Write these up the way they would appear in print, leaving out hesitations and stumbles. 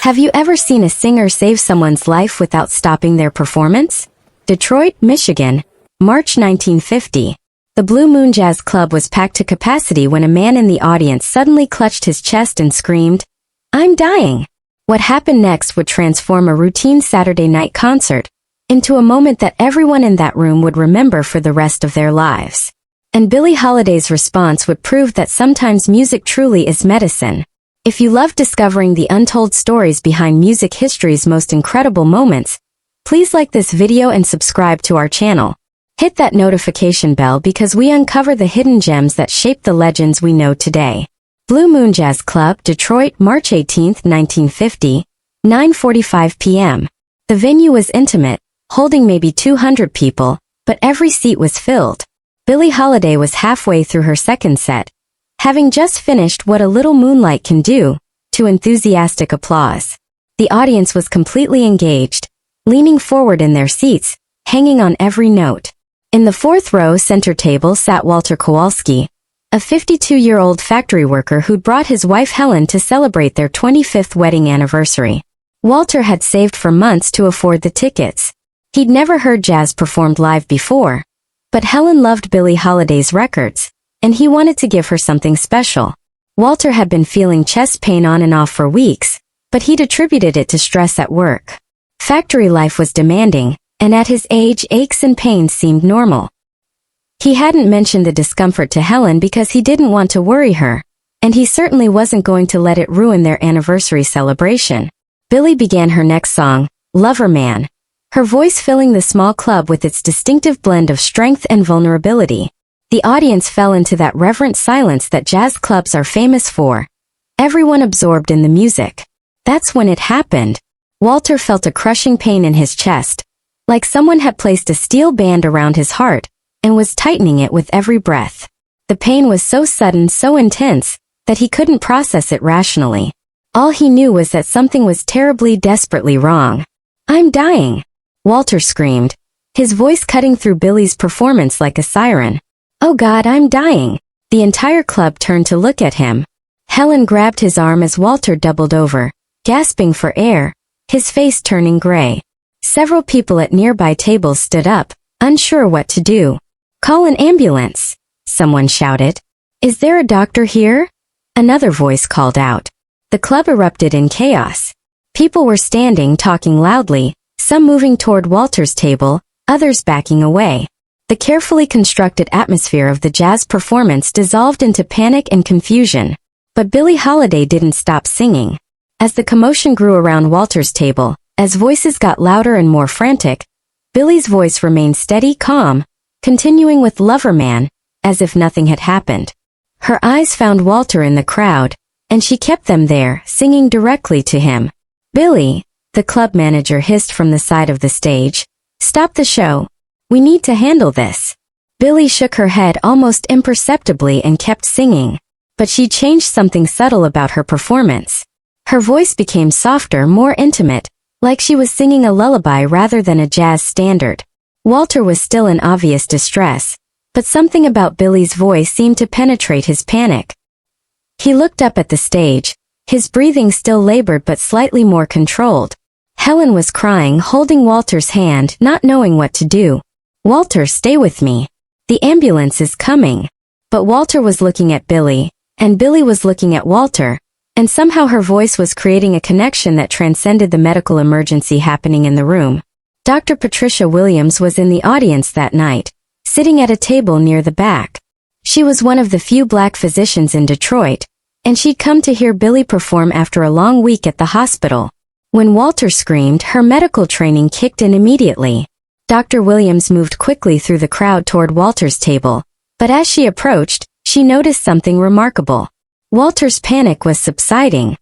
Have you ever seen a singer save someone's life without stopping their performance? Detroit, Michigan, March 1950. The Blue Moon Jazz Club was packed to capacity when a man in the audience suddenly clutched his chest and screamed, "I'm dying!" What happened next would transform a routine Saturday night concert into a moment that everyone in that room would remember for the rest of their lives. And Billie Holiday's response would prove that sometimes music truly is medicine. If you love discovering the untold stories behind music history's most incredible moments, please like this video and subscribe to our channel. Hit that notification bell because we uncover the hidden gems that shape the legends we know today. Blue Moon Jazz Club, Detroit, March 18, 1950, 9:45 p.m. The venue was intimate, holding maybe 200 people, but every seat was filled. Billie Holiday was halfway through her second set, having just finished What a Little Moonlight Can Do, to enthusiastic applause. The audience was completely engaged, leaning forward in their seats, hanging on every note. In the fourth row center table sat Walter Kowalski, a 52-year-old factory worker who'd brought his wife Helen to celebrate their 25th wedding anniversary. Walter had saved for months to afford the tickets. He'd never heard jazz performed live before, but Helen loved Billie Holiday's records, and he wanted to give her something special. Walter had been feeling chest pain on and off for weeks, but he'd attributed it to stress at work. Factory life was demanding, and at his age aches and pains seemed normal. He hadn't mentioned the discomfort to Helen because he didn't want to worry her, and he certainly wasn't going to let it ruin their anniversary celebration. Billie began her next song, Lover Man, her voice filling the small club with its distinctive blend of strength and vulnerability. The audience fell into that reverent silence that jazz clubs are famous for, everyone absorbed in the music. That's when it happened. Walter felt a crushing pain in his chest, like someone had placed a steel band around his heart and was tightening it with every breath. The pain was so sudden, so intense, that he couldn't process it rationally. All he knew was that something was terribly, desperately wrong. "I'm dying!" Walter screamed, his voice cutting through Billie's performance like a siren. "Oh God, I'm dying!" The entire club turned to look at him. Helen grabbed his arm as Walter doubled over, gasping for air, his face turning gray. Several people at nearby tables stood up, unsure what to do. "Call an ambulance," someone shouted. "Is there a doctor here?" Another voice called out. The club erupted in chaos. People were standing, talking loudly, some moving toward Walter's table, others backing away. The carefully constructed atmosphere of the jazz performance dissolved into panic and confusion. But Billie Holiday didn't stop singing. As the commotion grew around Walter's table, as voices got louder and more frantic, Billie's voice remained steady, calm, continuing with Lover Man, as if nothing had happened. Her eyes found Walter in the crowd, and she kept them there, singing directly to him. "Billie," the club manager hissed from the side of the stage, "stop the show. We need to handle this." Billie shook her head almost imperceptibly and kept singing, but she changed something subtle about her performance. Her voice became softer, more intimate, like she was singing a lullaby rather than a jazz standard. Walter was still in obvious distress, but something about Billie's voice seemed to penetrate his panic. He looked up at the stage, his breathing still labored but slightly more controlled. Helen was crying, holding Walter's hand, not knowing what to do. "Walter, stay with me. The ambulance is coming." But Walter was looking at Billie, and Billie was looking at Walter, and somehow her voice was creating a connection that transcended the medical emergency happening in the room. Dr. Patricia Williams was in the audience that night, sitting at a table near the back. She was one of the few black physicians in Detroit, and she'd come to hear Billie perform after a long week at the hospital. When Walter screamed, her medical training kicked in immediately. Dr. Williams moved quickly through the crowd toward Walter's table, but as she approached, she noticed something remarkable. Walter's panic was subsiding.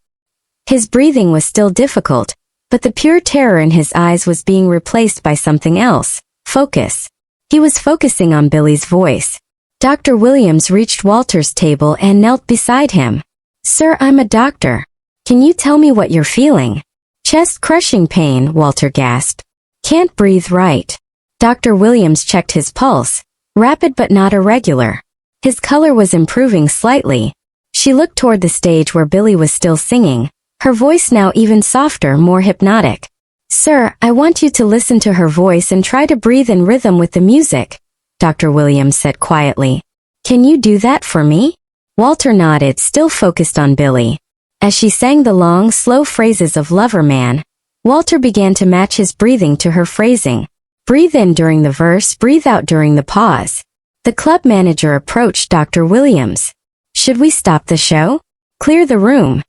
His breathing was still difficult, but the pure terror in his eyes was being replaced by something else, focus. He was focusing on Billie's voice. Dr. Williams reached Walter's table and knelt beside him. "Sir, I'm a doctor. Can you tell me what you're feeling?" "Chest-crushing pain," Walter gasped. "Can't breathe right." Dr. Williams checked his pulse, rapid but not irregular. His color was improving slightly. She looked toward the stage where Billie was still singing, her voice now even softer, more hypnotic. "Sir, I want you to listen to her voice and try to breathe in rhythm with the music," Dr. Williams said quietly. "Can you do that for me?" Walter nodded, still focused on Billie. As she sang the long, slow phrases of Lover Man, Walter began to match his breathing to her phrasing. Breathe in during the verse, breathe out during the pause. The club manager approached Dr. Williams. "Should we stop the show? Clear the room?"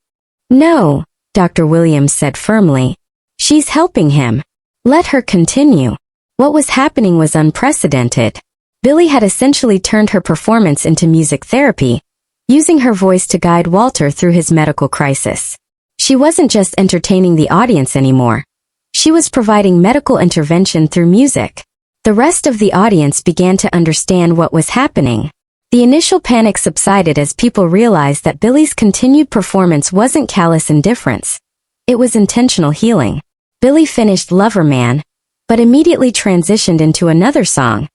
"No," Dr. Williams said firmly. "She's helping him. Let her continue." What was happening was unprecedented. Billie had essentially turned her performance into music therapy, using her voice to guide Walter through his medical crisis. She wasn't just entertaining the audience anymore. She was providing medical intervention through music. The rest of the audience began to understand what was happening. The initial panic subsided as people realized that Billie's continued performance wasn't callous indifference. It was intentional healing. Billie finished Lover Man, but immediately transitioned into another song.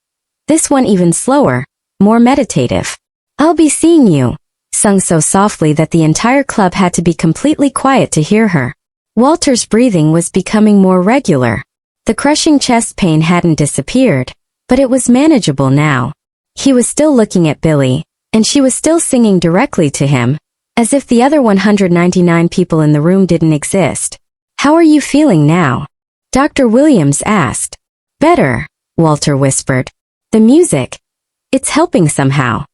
This one even slower, more meditative. "I'll Be Seeing You," sung so softly that the entire club had to be completely quiet to hear her. Walter's breathing was becoming more regular. The crushing chest pain hadn't disappeared, but it was manageable now. He was still looking at Billie, and she was still singing directly to him, as if the other 199 people in the room didn't exist. "How are you feeling now?" Dr. Williams asked. "Better," Walter whispered. "The music, it's helping somehow."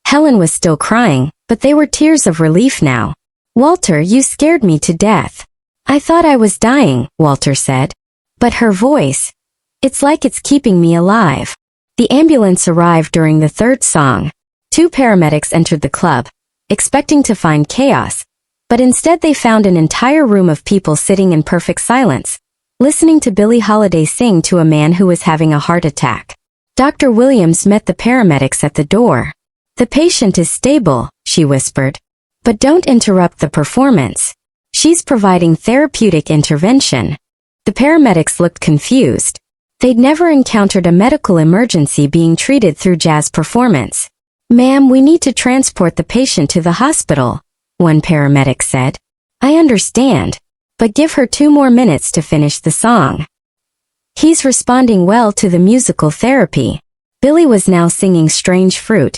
Helen was still crying, but they were tears of relief now. "Walter, you scared me to death. I thought I was dying," Walter said. "But her voice, it's like it's keeping me alive." The ambulance arrived during the third song. 2 paramedics entered the club, expecting to find chaos, but instead they found an entire room of people sitting in perfect silence, listening to Billie Holiday sing to a man who was having a heart attack. Dr. Williams met the paramedics at the door. "The patient is stable," she whispered. "But don't interrupt the performance. She's providing therapeutic intervention." The paramedics looked confused. They'd never encountered a medical emergency being treated through jazz performance. "Ma'am, we need to transport the patient to the hospital," one paramedic said. "I understand, but give her 2 more minutes to finish the song. He's responding well to the musical therapy." Billie was now singing Strange Fruit,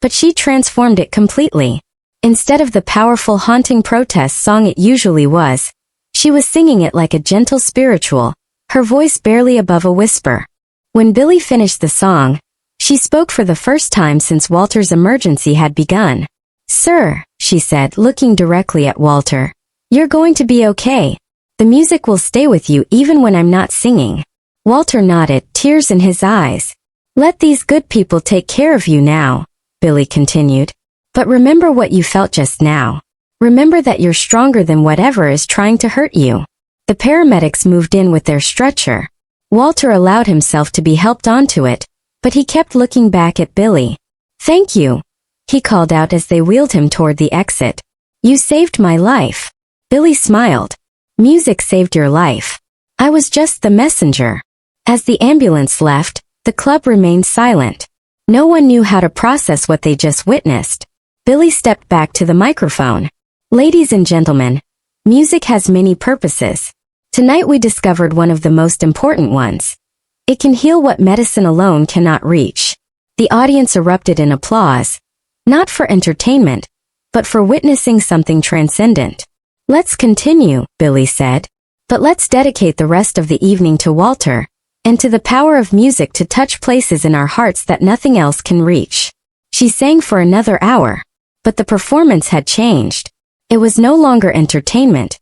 but she transformed it completely. Instead of the powerful, haunting protest song it usually was, she was singing it like a gentle spiritual, her voice barely above a whisper. When Billie finished the song, she spoke for the first time since Walter's emergency had begun. "Sir," she said, looking directly at Walter, "you're going to be okay. The music will stay with you even when I'm not singing." Walter nodded, tears in his eyes. "Let these good people take care of you now," Billie continued. "But remember what you felt just now. Remember that you're stronger than whatever is trying to hurt you." The paramedics moved in with their stretcher. Walter allowed himself to be helped onto it, but he kept looking back at Billie. "Thank you," he called out as they wheeled him toward the exit. "You saved my life." Billie smiled. "Music saved your life. I was just the messenger." As the ambulance left, the club remained silent. No one knew how to process what they just witnessed. Billie stepped back to the microphone. "Ladies and gentlemen, music has many purposes. Tonight we discovered one of the most important ones. It can heal what medicine alone cannot reach." The audience erupted in applause, not for entertainment, but for witnessing something transcendent. "Let's continue," Billie said. "But let's dedicate the rest of the evening to Walter, and to the power of music to touch places in our hearts that nothing else can reach." She sang for another hour, but the performance had changed. It was no longer entertainment.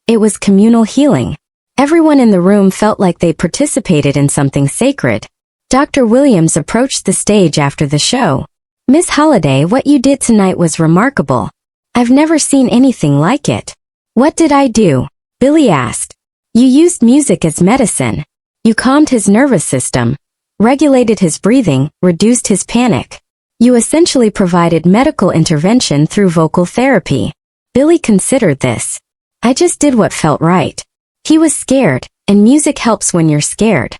It was communal healing. Everyone in the room felt like they participated in something sacred. Dr. Williams approached the stage after the show. "Miss Holiday, what you did tonight was remarkable. I've never seen anything like it." "What did I do?" Billie asked. "You used music as medicine. You calmed his nervous system, regulated his breathing, reduced his panic. You essentially provided medical intervention through vocal therapy." Billie considered this. "I just did what felt right." He was scared, and music helps when you're scared.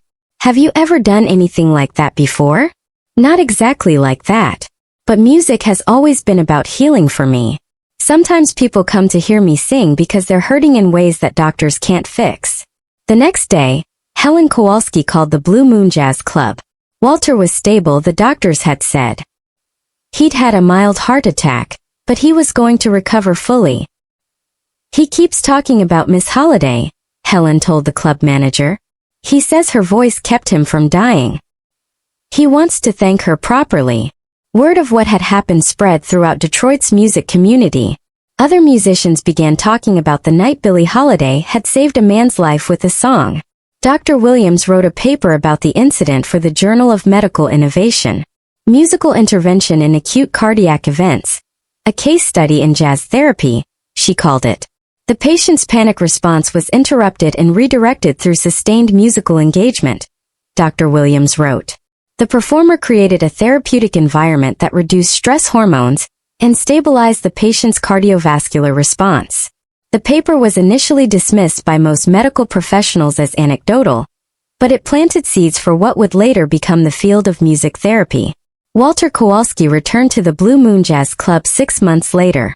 "Have you ever done anything like that before?" "Not exactly like that. But music has always been about healing for me. Sometimes people come to hear me sing because they're hurting in ways that doctors can't fix. The next day, Helen Kowalski called the Blue Moon Jazz Club. Walter was stable, the doctors had said. He'd had a mild heart attack, but he was going to recover fully. He keeps talking about Miss Holiday, Helen told the club manager. He says her voice kept him from dying. He wants to thank her properly. Word of what had happened spread throughout Detroit's music community. Other musicians began talking about the night Billie Holiday had saved a man's life with a song. Dr. Williams wrote a paper about the incident for the Journal of Medical Innovation. Musical Intervention in Acute Cardiac Events. A case study in jazz therapy, she called it. The patient's panic response was interrupted and redirected through sustained musical engagement, Dr. Williams wrote. The performer created a therapeutic environment that reduced stress hormones and stabilized the patient's cardiovascular response. The paper was initially dismissed by most medical professionals as anecdotal, but it planted seeds for what would later become the field of music therapy. Walter Kowalski returned to the Blue Moon Jazz Club 6 months later.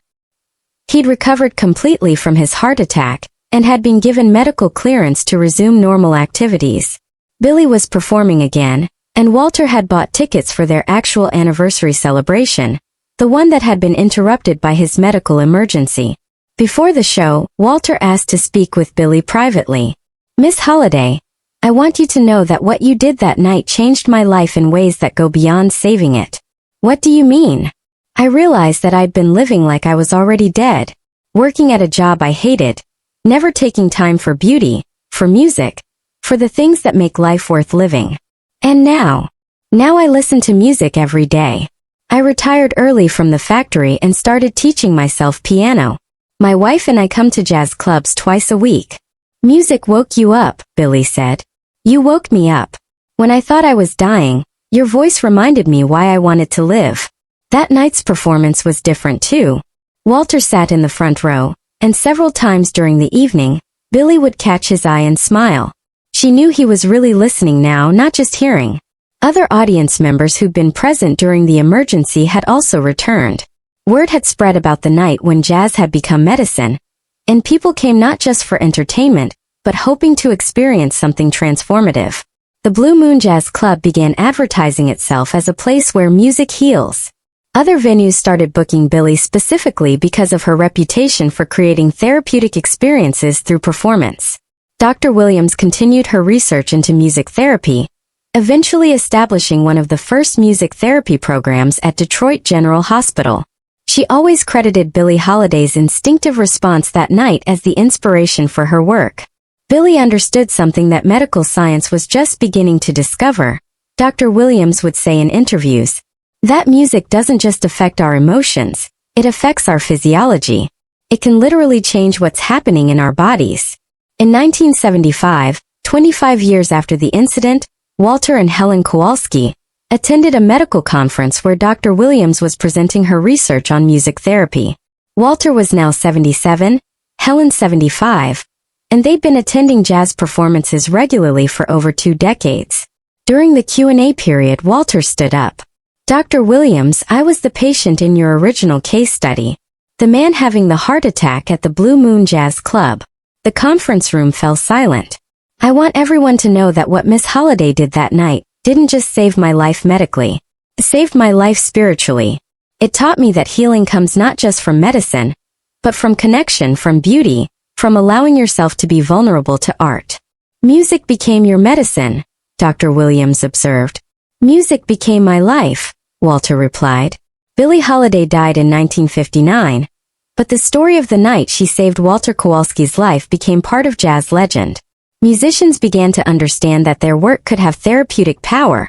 He'd recovered completely from his heart attack and had been given medical clearance to resume normal activities. Billie was performing again, and Walter had bought tickets for their actual anniversary celebration, the one that had been interrupted by his medical emergency. Before the show, Walter asked to speak with Billie privately. Miss Holiday, I want you to know that what you did that night changed my life in ways that go beyond saving it. What do you mean? I realized that I'd been living like I was already dead, working at a job I hated, never taking time for beauty, for music, for the things that make life worth living. And now I listen to music every day. I retired early from the factory and started teaching myself piano. My wife and I come to jazz clubs twice a week. Music woke you up, Billie said. You woke me up. When I thought I was dying, your voice reminded me why I wanted to live. That night's performance was different too. Walter sat in the front row, and several times during the evening, Billie would catch his eye and smile. She knew he was really listening now, not just hearing. Other audience members who'd been present during the emergency had also returned. Word had spread about the night when jazz had become medicine, and people came not just for entertainment, but hoping to experience something transformative. The Blue Moon Jazz Club began advertising itself as a place where music heals. Other venues started booking Billie specifically because of her reputation for creating therapeutic experiences through performance. Dr. Williams continued her research into music therapy, eventually establishing one of the first music therapy programs at Detroit General Hospital. She always credited Billie Holiday's instinctive response that night as the inspiration for her work. Billie understood something that medical science was just beginning to discover, Dr. Williams would say in interviews. That music doesn't just affect our emotions, it affects our physiology. It can literally change what's happening in our bodies. In 1975, 25 years after the incident, Walter and Helen Kowalski attended a medical conference where Dr. Williams was presenting her research on music therapy. Walter was now 77, Helen 75, and they'd been attending jazz performances regularly for over 2 decades. During the Q&A period, Walter stood up. Dr. Williams, I was the patient in your original case study. The man having the heart attack at the Blue Moon Jazz Club. The conference room fell silent. I want everyone to know that what Miss Holiday did that night didn't just save my life medically. It saved my life spiritually. It taught me that healing comes not just from medicine, but from connection, from beauty, from allowing yourself to be vulnerable to art. Music became your medicine, Dr. Williams observed. Music became my life, Walter replied. Billie Holiday died in 1959, but the story of the night she saved Walter Kowalski's life became part of jazz legend. Musicians began to understand that their work could have therapeutic power,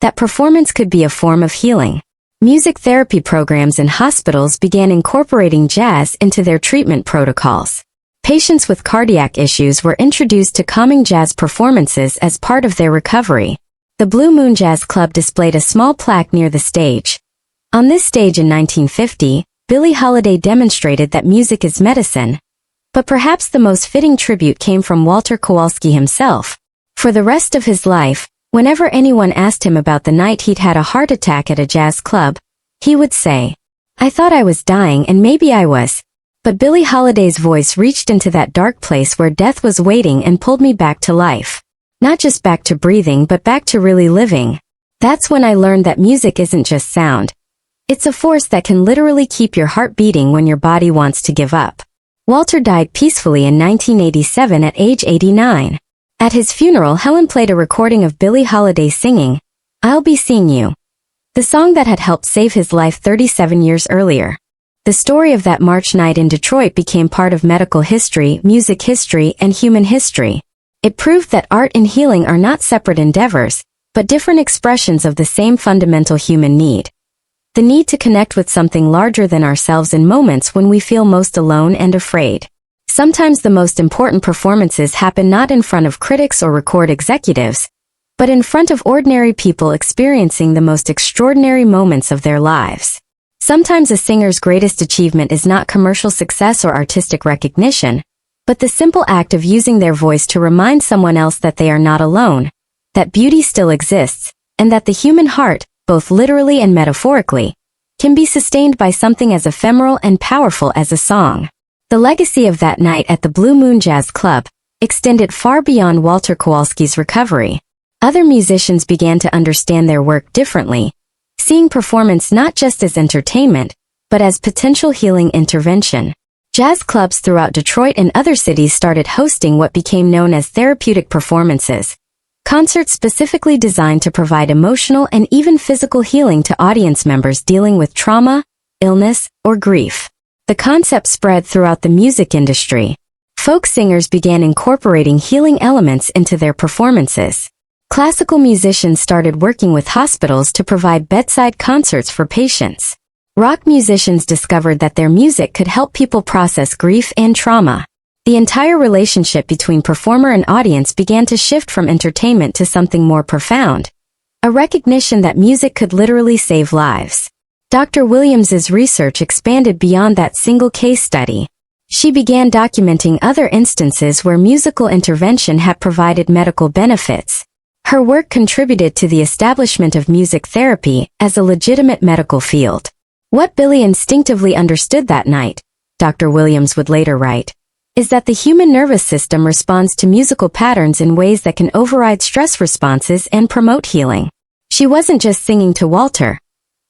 that performance could be a form of healing. Music therapy programs in hospitals began incorporating jazz into their treatment protocols. Patients with cardiac issues were introduced to calming jazz performances as part of their recovery. The Blue Moon Jazz Club displayed a small plaque near the stage. On this stage in 1950, Billie Holiday demonstrated that music is medicine. But perhaps the most fitting tribute came from Walter Kowalski himself. For the rest of his life, whenever anyone asked him about the night he'd had a heart attack at a jazz club, he would say, I thought I was dying, and maybe I was. But Billie Holiday's voice reached into that dark place where death was waiting and pulled me back to life. Not just back to breathing, but back to really living. That's when I learned that music isn't just sound. It's a force that can literally keep your heart beating when your body wants to give up. Walter died peacefully in 1987 at age 89. At his funeral, Helen played a recording of Billie Holiday singing, "I'll Be Seeing You," the song that had helped save his life 37 years earlier. The story of that March night in Detroit became part of medical history, music history, and human history. It proved that art and healing are not separate endeavors, but different expressions of the same fundamental human need. The need to connect with something larger than ourselves in moments when we feel most alone and afraid. Sometimes the most important performances happen not in front of critics or record executives, but in front of ordinary people experiencing the most extraordinary moments of their lives. Sometimes a singer's greatest achievement is not commercial success or artistic recognition, but the simple act of using their voice to remind someone else that they are not alone, that beauty still exists, and that the human heart, both literally and metaphorically, can be sustained by something as ephemeral and powerful as a song. The legacy of that night at the Blue Moon Jazz Club extended far beyond Walter Kowalski's recovery. Other musicians began to understand their work differently, seeing performance not just as entertainment, but as potential healing intervention. Jazz clubs throughout Detroit and other cities started hosting what became known as therapeutic performances, concerts specifically designed to provide emotional and even physical healing to audience members dealing with trauma, illness, or grief. The concept spread throughout the music industry. Folk singers began incorporating healing elements into their performances. Classical musicians started working with hospitals to provide bedside concerts for patients. Rock musicians discovered that their music could help people process grief and trauma. The entire relationship between performer and audience began to shift from entertainment to something more profound, a recognition that music could literally save lives. Dr. Williams's research expanded beyond that single case study. She began documenting other instances where musical intervention had provided medical benefits. Her work contributed to the establishment of music therapy as a legitimate medical field. What Billie instinctively understood that night, Dr. Williams would later write, is that the human nervous system responds to musical patterns in ways that can override stress responses and promote healing. She wasn't just singing to Walter.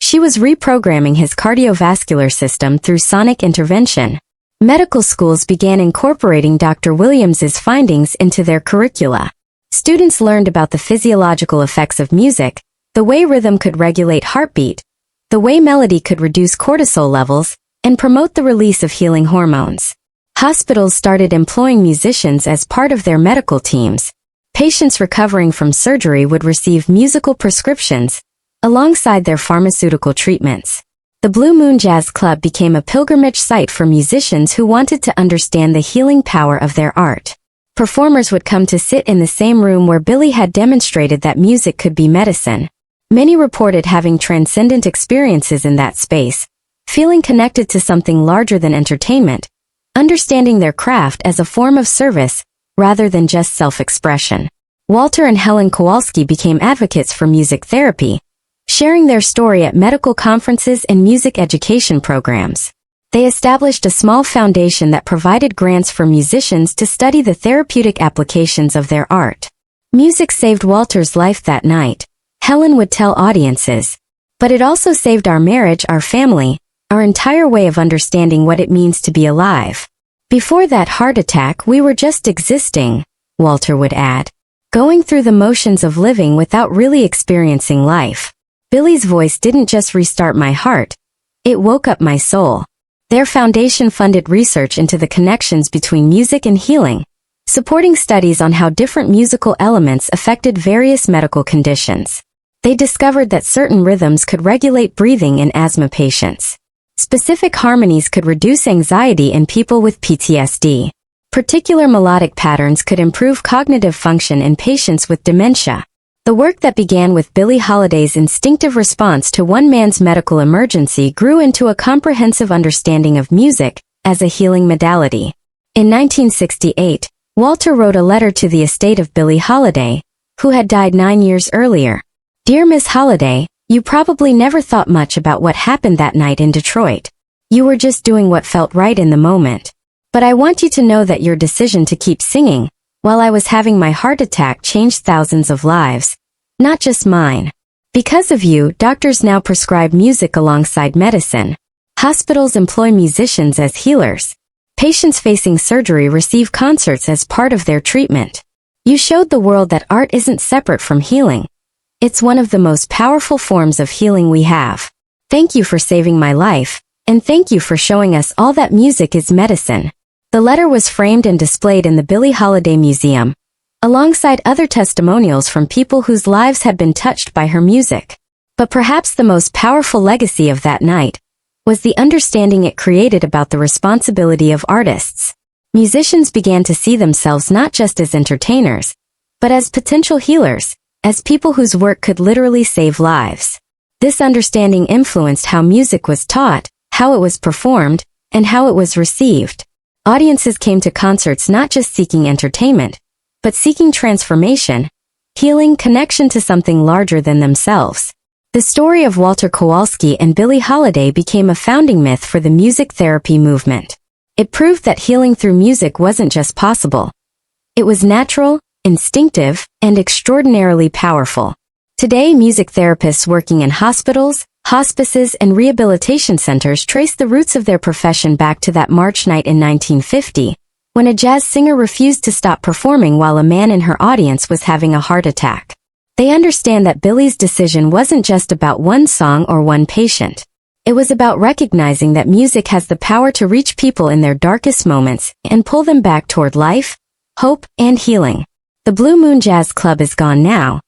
She was reprogramming his cardiovascular system through sonic intervention. Medical schools began incorporating Dr. Williams's findings into their curricula. Students learned about the physiological effects of music, the way rhythm could regulate heartbeat, the way melody could reduce cortisol levels, and promote the release of healing hormones. Hospitals started employing musicians as part of their medical teams. Patients recovering from surgery would receive musical prescriptions alongside their pharmaceutical treatments. The Blue Moon Jazz Club became a pilgrimage site for musicians who wanted to understand the healing power of their art. Performers would come to sit in the same room where Billie had demonstrated that music could be medicine. Many reported having transcendent experiences in that space, feeling connected to something larger than entertainment, understanding their craft as a form of service rather than just self-expression. Walter and Helen Kowalski became advocates for music therapy, sharing their story at medical conferences and music education programs. They established a small foundation that provided grants for musicians to study the therapeutic applications of their art. Music saved Walter's life that night, Helen would tell audiences. But it also saved our marriage, our family, our entire way of understanding what it means to be alive. Before that heart attack, we were just existing, Walter would add, going through the motions of living without really experiencing life. Billie's voice didn't just restart my heart, it woke up my soul. Their foundation funded research into the connections between music and healing, supporting studies on how different musical elements affected various medical conditions. They discovered that certain rhythms could regulate breathing in asthma patients. Specific harmonies could reduce anxiety in people with PTSD. Particular melodic patterns could improve cognitive function in patients with dementia. The work that began with Billie Holiday's instinctive response to one man's medical emergency grew into a comprehensive understanding of music as a healing modality. In 1968, Walter wrote a letter to the estate of Billie Holiday, who had died 9 years earlier. "Dear Miss Holiday, You probably never thought much about what happened that night in Detroit. You were just doing what felt right in the moment. But I want you to know that your decision to keep singing, while I was having my heart attack, changed thousands of lives. Not just mine. Because of you, doctors now prescribe music alongside medicine. Hospitals employ musicians as healers. Patients facing surgery receive concerts as part of their treatment. You showed the world that art isn't separate from healing. It's one of the most powerful forms of healing we have. Thank you for saving my life, and thank you for showing us all that music is medicine. The letter was framed and displayed in the Billie Holiday Museum, alongside other testimonials from people whose lives had been touched by her music. But perhaps the most powerful legacy of that night was the understanding it created about the responsibility of artists. Musicians began to see themselves not just as entertainers, but as potential healers, as people whose work could literally save lives. This understanding influenced how music was taught, how it was performed, and how it was received. Audiences came to concerts not just seeking entertainment, but seeking transformation, healing, connection to something larger than themselves. The story of Walter Kowalski and Billie Holiday became a founding myth for the music therapy movement. It proved that healing through music wasn't just possible. It was natural, instinctive, and extraordinarily powerful. Today, music therapists working in hospitals, hospices, and rehabilitation centers trace the roots of their profession back to that March night in 1950, when a jazz singer refused to stop performing while a man in her audience was having a heart attack. They understand that Billie's decision wasn't just about one song or one patient. It was about recognizing that music has the power to reach people in their darkest moments and pull them back toward life, hope, and healing. The Blue Moon Jazz Club is gone now,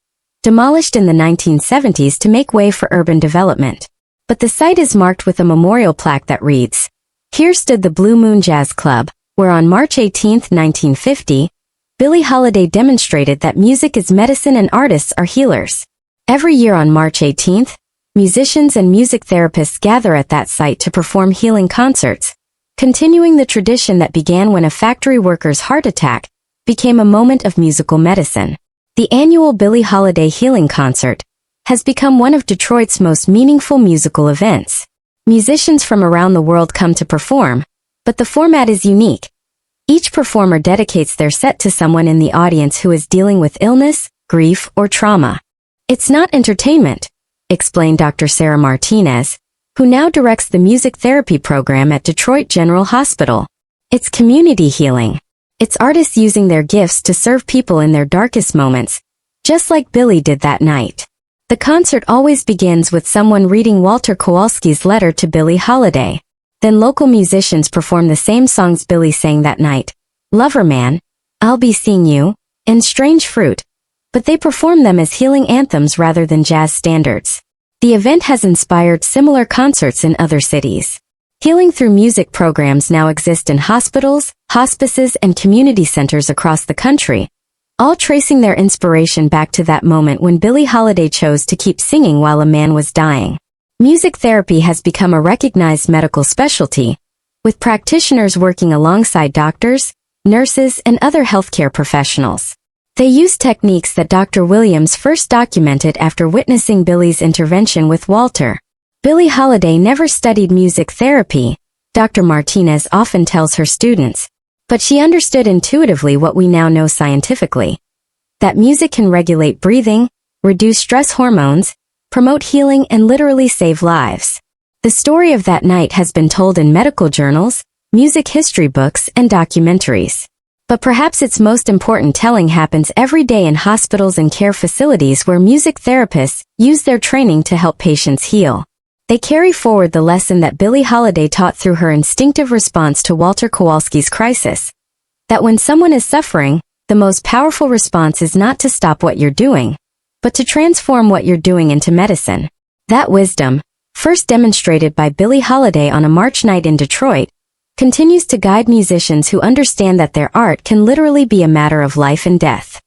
demolished in the 1970s to make way for urban development. But the site is marked with a memorial plaque that reads, "Here stood the Blue Moon Jazz Club, where on March 18, 1950, Billie Holiday demonstrated that music is medicine and artists are healers." Every year on March 18th, musicians and music therapists gather at that site to perform healing concerts, continuing the tradition that began when a factory worker's heart attack became a moment of musical medicine. The annual Billie Holiday Healing Concert has become one of Detroit's most meaningful musical events. Musicians from around the world come to perform, but the format is unique. Each performer dedicates their set to someone in the audience who is dealing with illness, grief, or trauma. "It's not entertainment," explained Dr. Sarah Martinez, who now directs the music therapy program at Detroit General Hospital. "It's community healing. It's artists using their gifts to serve people in their darkest moments, just like Billie did that night." The concert always begins with someone reading Walter Kowalski's letter to Billie Holiday. Then local musicians perform the same songs Billie sang that night, "Lover Man," "I'll Be Seeing You," and "Strange Fruit," but they perform them as healing anthems rather than jazz standards. The event has inspired similar concerts in other cities. Healing through music programs now exist in hospitals, hospices, and community centers across the country, all tracing their inspiration back to that moment when Billie Holiday chose to keep singing while a man was dying. Music therapy has become a recognized medical specialty, with practitioners working alongside doctors, nurses, and other healthcare professionals. They use techniques that Dr. Williams first documented after witnessing Billie's intervention with Walter. Billie Holiday never studied music therapy, Dr. Martinez often tells her students, but she understood intuitively what we now know scientifically: that music can regulate breathing, reduce stress hormones, promote healing, and literally save lives. The story of that night has been told in medical journals, music history books, and documentaries. But perhaps its most important telling happens every day in hospitals and care facilities where music therapists use their training to help patients heal. They carry forward the lesson that Billie Holiday taught through her instinctive response to Walter Kowalski's crisis: that when someone is suffering, the most powerful response is not to stop what you're doing, but to transform what you're doing into medicine. That wisdom, first demonstrated by Billie Holiday on a March night in Detroit, continues to guide musicians who understand that their art can literally be a matter of life and death.